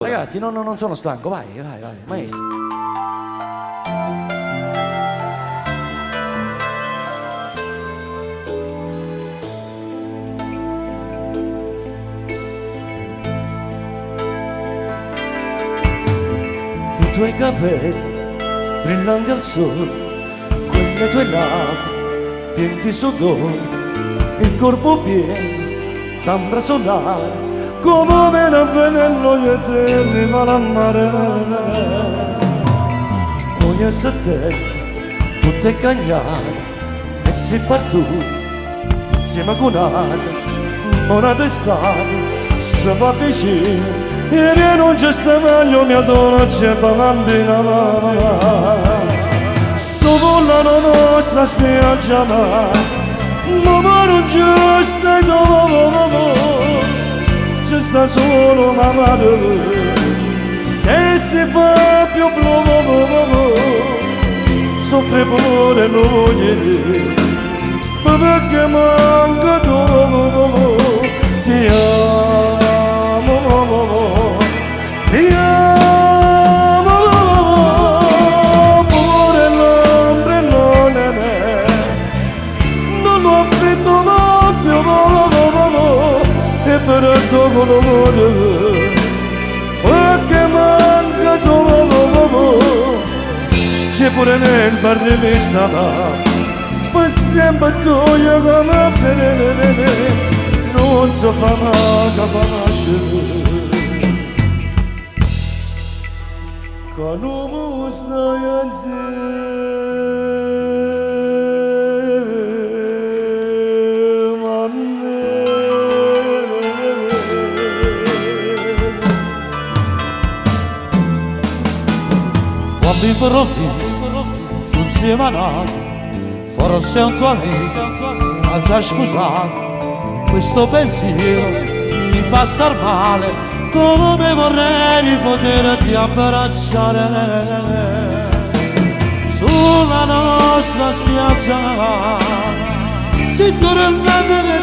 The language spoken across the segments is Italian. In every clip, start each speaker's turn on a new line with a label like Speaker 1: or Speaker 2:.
Speaker 1: Ragazzi, no, non sono stanco, vai, maestro. I tuoi capelli brillanti al sole, quelle tue labbra piene di sudore, il corpo pieno d'ambra solare, come me ne venello io te arriva la mare. Poi a settembre tutto è cagnato e si partù insieme con un'altra, una d'estate si fa vicino e non c'è stavaglio mia donna c'è bambina. Sopra la nostra spiaggia ma non c'è stato, c'è sta solo una madre che si fa più blu, soffre pure noi perché manca tu. Ti amo, ti amo, pure l'ombrellone non lo affitto più, e per il tuo colore perché manca tu. C'è pure nel bar di vista fa sempre tu io come fede, non so fa mai capace che non stai insieme a me. Quando improvviso tu sei malato, forse un tuo amico ha già sposato. Questo pensiero mi fa star male, come vorrei poterti abbracciare sulla nostra spiaggia. Se tornate che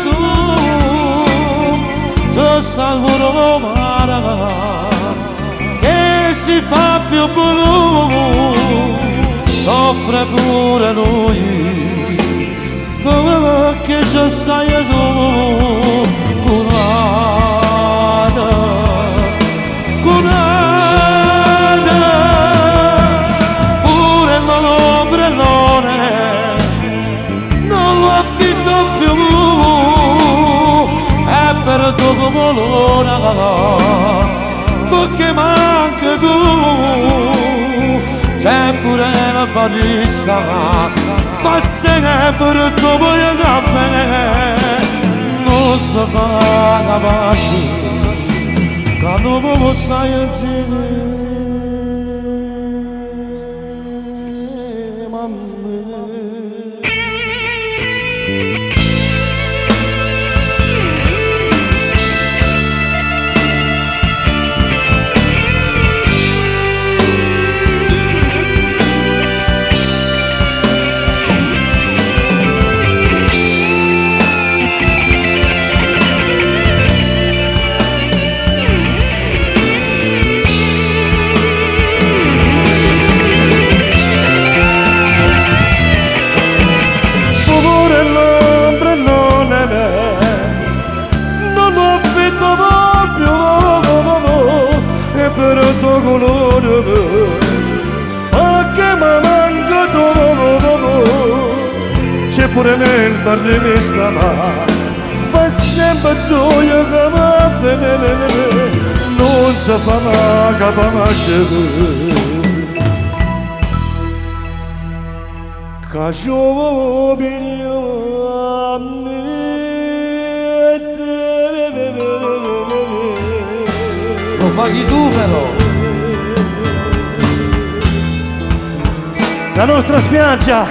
Speaker 1: tu salvo mare che si fa più blu, soffre pure lui perché ci stai tu curata, pure l'ombrellone non lo affitto più, è per tuo colore perché manca tu. C'è pure la barista fa sempre dopo il caffè, non si fa capace che non stai insieme a me. Per il tuo colore perché mi manca tu. C'è pure nel bar di vista ma fa sempre tu io come fede, non si fa mai capace che io piglio a me. Lo paghi tu però. La nostra spiaggia